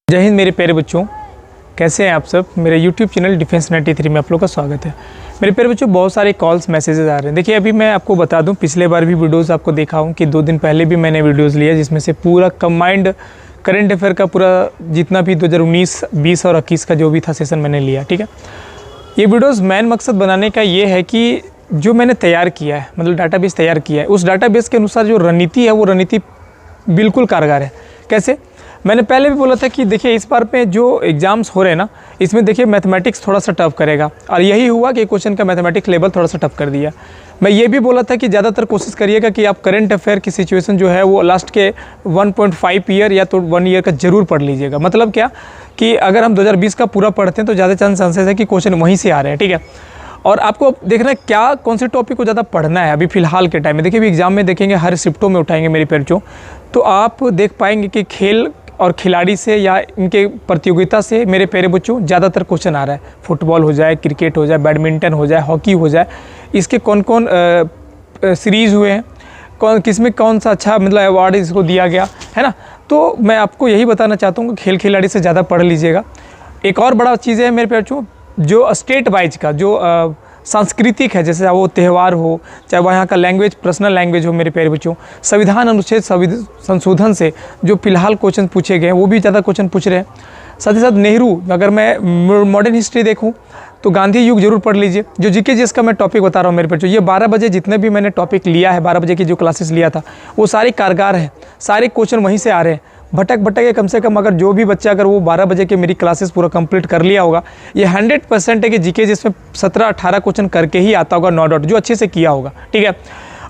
जय हिंद मेरे प्यारे बच्चों, कैसे हैं आप सब। मेरे YouTube चैनल डिफेंस 93 में आप लोग का स्वागत है। मेरे प्यारे बच्चों, बहुत सारे कॉल्स मैसेजेस आ रहे हैं। देखिए, अभी मैं आपको बता दूं, पिछले बार भी वीडियोस आपको देखा हूं कि 2 दिन पहले भी मैंने वीडियोस लिया, जिसमें से पूरा कंबाइंड करंट अफेयर का पूरा जितना भी 2019, 20 और 21 का जो भी था सेशन मैंने लिया। ठीक है, ये वीडियोज़ मेन मकसद बनाने का ये है कि जो मैंने तैयार किया है, मतलब डाटाबेस तैयार किया है, उस डाटाबेस के अनुसार जो रणनीति है वो रणनीति बिल्कुल कारगर है। कैसे? मैंने पहले भी बोला था कि देखिए, इस बार पे जो एग्जाम्स हो रहे हैं ना, इसमें देखिए मैथमेटिक्स थोड़ा सा टफ करेगा, और यही हुआ कि क्वेश्चन का मैथमेटिक्स लेवल थोड़ा सा टफ कर दिया। मैं ये भी बोला था कि ज़्यादातर कोशिश करिएगा कि आप करंट अफेयर की सिचुएशन जो है वो लास्ट के 1.5 ईयर या तो 1 ईयर का जरूर पढ़ लीजिएगा। मतलब क्या कि अगर हम 2020 का पूरा पढ़ते हैं तो ज़्यादा चांसेस है कि क्वेश्चन वहीं से आ रहे हैं। ठीक है, और आपको देखना है क्या कौन से टॉपिक को ज़्यादा पढ़ना है अभी फ़िलहाल के टाइम में। देखिए, अभी एग्जाम में देखेंगे, हर शिफ्टों में उठाएंगे मेरे बच्चों, तो आप देख पाएंगे कि खेल और खिलाड़ी से या इनके प्रतियोगिता से मेरे प्यारे बच्चों ज़्यादातर क्वेश्चन आ रहा है। फुटबॉल हो जाए, क्रिकेट हो जाए, बैडमिंटन हो जाए, हॉकी हो जाए, इसके कौन कौन सीरीज़ हुए हैं, किसमें कौन सा अच्छा मतलब अवार्ड इसको दिया गया है ना। तो मैं आपको यही बताना चाहता हूँ कि खेल खिलाड़ी से ज़्यादा पढ़ लीजिएगा। एक और बड़ा चीज़ है मेरे प्यारे बच्चों, जो स्टेट वाइज का जो सांस्कृतिक है, जैसे वो त्यौहार हो, चाहे वहाँ का लैंग्वेज, पर्सनल लैंग्वेज हो, मेरे प्यारे बच्चों, संविधान अनुच्छेद संशोधन से जो फिलहाल क्वेश्चन पूछे गए हैं वो भी ज़्यादा क्वेश्चन पूछ रहे हैं। साथ ही साथ नेहरू, अगर मैं मॉडर्न हिस्ट्री देखूं तो गांधी युग जरूर पढ़ लीजिए। जो जीके जिसका मैं टॉपिक बता रहा हूँ मेरे बच्चों, ये 12 बजे जितने भी मैंने टॉपिक लिया है, 12 बजे की जो क्लासेस लिया था, वो सारे कारगर हैं, सारे क्वेश्चन वहीं से आ रहे हैं। भटक के कम से कम अगर जो भी बच्चा अगर वो 12 बजे के मेरी क्लासेस पूरा कंप्लीट कर लिया होगा, ये 100% है कि जीके जिसमें 17-18 क्वेश्चन करके ही आता होगा, नो डाउट, जो अच्छे से किया होगा। ठीक है,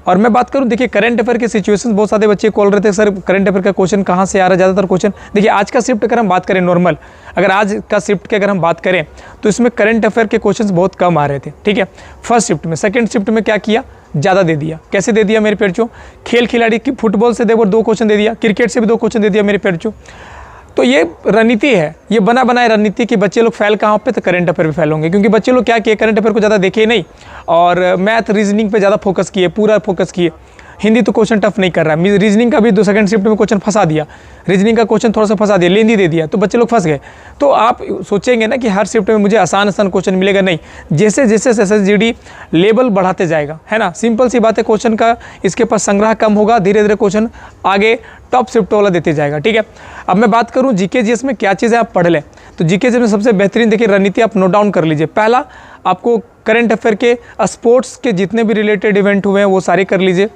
और मैं बात करूं, देखिए करंट अफेयर के सिचुएशन, बहुत सारे बच्चे कॉल रहे थे, सर करंट अफेयर का क्वेश्चन कहां से आ रहा है ज़्यादातर क्वेश्चन। देखिए, आज का शिफ्ट अगर हम बात करें नॉर्मल, अगर आज का शिफ्ट की अगर हम बात करें तो इसमें करंट अफेयर के क्वेश्चन बहुत कम आ रहे थे। ठीक है, फर्स्ट शिफ्ट में। सेकेंड शिफ्ट में क्या किया, ज़्यादा दे दिया। कैसे दे दिया मेरे बच्चों? खेल खिलाड़ी की फुटबॉल से देखो 2 क्वेश्चन दे दिया, क्रिकेट से भी 2 क्वेश्चन दे दिया मेरे बच्चों। तो ये रणनीति है, ये बना बनाए रणनीति कि बच्चे लोग फेल कहाँ पे, तो करंट अफेयर पे फेल होंगे, क्योंकि बच्चे लोग क्या किए, करंट अफेयर को ज़्यादा देखे ही नहीं और मैथ रीजनिंग पे ज़्यादा फोकस किए, पूरा फोकस किए। हिंदी तो क्वेश्चन टफ नहीं कर रहा है, रीजनिंग का भी 2 सेकंड शिफ्ट में क्वेश्चन फंसा दिया, रीजनिंग का क्वेश्चन थोड़ा सा फंसा दिया, लेंदी दे दिया, तो बच्चे लोग फंस गए। तो आप सोचेंगे ना कि हर शिफ्ट में मुझे आसान क्वेश्चन मिलेगा, नहीं, जैसे जैसे SSGD लेवल बढ़ाते जाएगा, है ना, सिंपल सी बात है, क्वेश्चन का इसके पास संग्रह कम होगा, धीरे धीरे क्वेश्चन आगे टॉप शिफ्ट वाला देते जाएगा। ठीक है, अब मैं बात करूँ जीके जीएस में क्या चीज़ है आप पढ़ लें, तो जीके जीएस में सबसे बेहतरीन देखिए रणनीति आप नोट डाउन कर लीजिए। पहला, आपको करंट अफेयर के स्पोर्ट्स के जितने भी रिलेटेड इवेंट हुए हैं वो सारे कर लीजिए।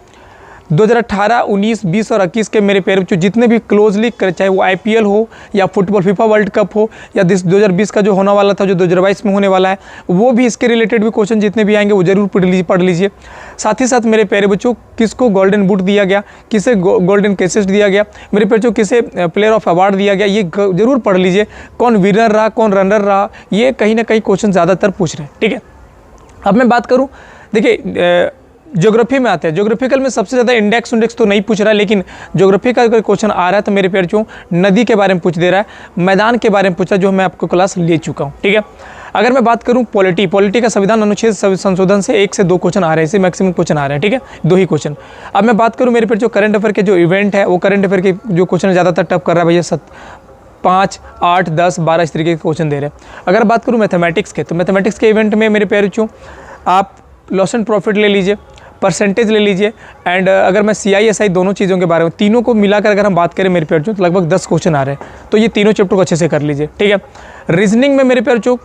2018, 19, 20 और 21 के मेरे प्यारे बच्चों जितने भी क्लोजली कर, चाहे वो IPL हो या फुटबॉल फीफा वर्ल्ड कप हो या 2020 का जो होने वाला था, जो 2022 में होने वाला है, वो भी इसके रिलेटेड भी क्वेश्चन जितने भी आएंगे वो जरूर पढ़ लीजिए। साथ ही साथ मेरे प्यारे बच्चों, किसको गोल्डन बूट दिया गया, किसे गोल्डन कैसेट दिया गया, मेरे प्यारे बच्चों किसे प्लेयर ऑफ अवार्ड दिया गया, ये जरूर पढ़ लीजिए। कौन विनर रहा, कौन रनर रहा, ये कहीं ना कहीं क्वेश्चन ज़्यादातर पूछ रहे हैं। ठीक है, अब मैं बात करूँ, देखिए ज्योग्राफी में आते हैं। ज्योग्राफिकल में सबसे ज़्यादा इंडेक्स तो नहीं पूछ रहा है, लेकिन ज्योग्राफी का अगर क्वेश्चन आ रहा है तो मेरे प्यारे बच्चों नदी के बारे में पूछ दे रहा है, मैदान के बारे में पूछ रहा है, जो मैं आपको क्लास ले चुका हूँ। ठीक है, अगर मैं बात करूँ पॉलिटी का संविधान अनुच्छेद संशोधन से 1 से 2 क्वेश्चन आ रहे हैं, इससे मैक्सिमम क्वेश्चन आ रहे हैं। ठीक है, 2 ही क्वेश्चन। अब मैं बात करूँ मेरे प्यारे बच्चों करंट अफेयर के जो इवेंट है, वो करंट अफेयर के जो क्वेश्चन ज़्यादातर टफ कर रहा है भैया, 5, 8, 10, 12 इस तरीके के क्वेश्चन दे रहे हैं। अगर बात करूँ मैथमेटिक्स के, तो मैथमेटिक्स के इवेंट में मेरे प्यारे बच्चों आप लॉस एंड प्रॉफिट ले लीजिए, परसेंटेज ले लीजिए, एंड अगर मैं CISI दोनों चीज़ों के बारे में, तीनों को मिलाकर अगर हम बात करें मेरे प्यारे बच्चों, तो लगभग 10 क्वेश्चन आ रहे हैं। तो ये तीनों चैप्टर को अच्छे से कर लीजिए। ठीक है, रीजनिंग में मेरे प्यारे बच्चों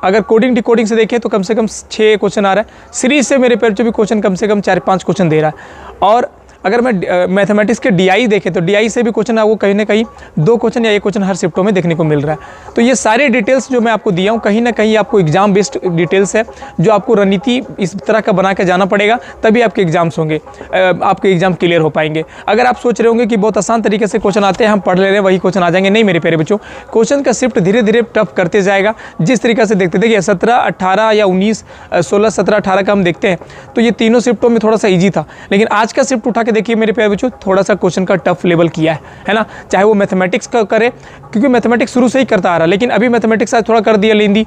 अगर कोडिंग डिकोडिंग से देखें तो कम से कम 6 क्वेश्चन आ रहा है। सीरीज से मेरे प्यारे बच्चों भी क्वेश्चन कम से कम 4-5 क्वेश्चन दे रहा है। और अगर मैं मैथमेटिक्स के DI देखें तो DI से भी क्वेश्चन आपको कहीं ना कहीं 2 क्वेश्चन या 1 क्वेश्चन हर शिफ्टों में देखने को मिल रहा है। तो ये सारे डिटेल्स जो मैं आपको दिया हूँ, कहीं ना कहीं आपको एग्जाम बेस्ड डिटेल्स है, जो आपको रणनीति इस तरह का बना के जाना पड़ेगा, तभी आपके एग्जाम्स होंगे, आपके एग्जाम क्लियर हो पाएंगे। अगर आप सोच रहे होंगे कि बहुत आसान तरीके से क्वेश्चन आते हैं, हम पढ़ ले रहे हैं, वही क्वेश्चन आ जाएंगे, नहीं मेरे प्यारे बच्चों, क्वेश्चन का शिफ्ट धीरे धीरे टफ करते जाएगा। जिस तरीके से देखते, देखिए 17, 18 या 19, 16, 17, 18 का हम देखते हैं, तो ये तीनों शिफ्टों में थोड़ा सा ईजी था, लेकिन आज का शिफ्ट उठा के देखिए मेरे प्यारे बच्चों, थोड़ा सा क्वेश्चन का टफ लेवल किया है ना। चाहे वो मैथमेटिक्स का करे, क्योंकि मैथमेटिक्स शुरू से ही करता आ रहा है, लेकिन अभी मैथमेटिक्स आज थोड़ा कर दिया लेंदी,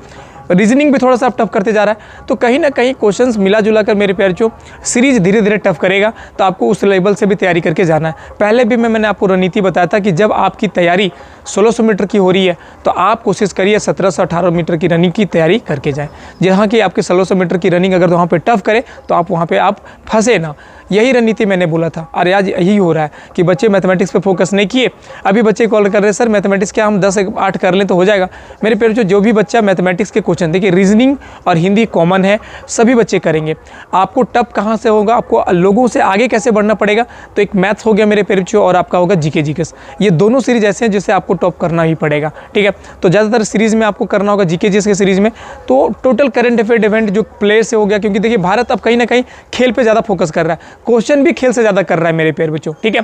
रीजनिंग भी थोड़ा सा टफ करते जा रहा है, तो कहीं ना कहीं क्वेश्चंस मिला जुला कर मेरे प्यारे जो सीरीज धीरे धीरे टफ करेगा, तो आपको उस लेवल से भी तैयारी करके जाना है। पहले भी मैंने आपको रणनीति बताया था कि जब आपकी तैयारी 1600 मीटर की हो रही है तो आप कोशिश करिए 1718 मीटर की रनिंग की तैयारी करके जाएं। जहाँ की आपके 1600 मीटर की रनिंग अगर वहाँ पे टफ करे तो आप वहाँ पे आप फंसे ना, यही रणनीति मैंने बोला था। और आज यही हो रहा है कि बच्चे मैथमेटिक्स पे फोकस नहीं किए। अभी बच्चे कॉल कर रहे हैं सर मैथमेटिक्स क्या हम 10-8 कर लें तो हो जाएगा। मेरे पेरेंट्स जो भी बच्चा मैथमेटिक्स के क्वेश्चन, देखिए रीजनिंग और हिंदी कॉमन है, सभी बच्चे करेंगे। आपको टफ कहाँ से होगा, आपको लोगों से आगे कैसे बढ़ना पड़ेगा, तो एक मैथ्स हो गया मेरे पेरेंट्स और आपका होगा जीके जीकेस। ये दोनों सीरीज ऐसे हैं जिसे आपको टॉप करना ही पड़ेगा, ठीक है। तो ज़्यादातर सीरीज़ में आपको करना होगा जीके जीएस के सीरीज़ में, तो टोटल करंट अफेयर इवेंट जो प्लेयर से हो गया, क्योंकि देखिए भारत अब कहीं ना कहीं खेल पे ज़्यादा फोकस कर रहा है, क्वेश्चन भी खेल से ज़्यादा कर रहा है मेरे प्यारे बच्चों, ठीक है।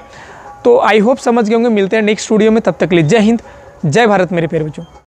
तो आई होप समझ गए होंगे। मिलते हैं नेक्स्ट वीडियो में, तब तक के लिए जय हिंद जय भारत मेरे प्यारे बच्चों।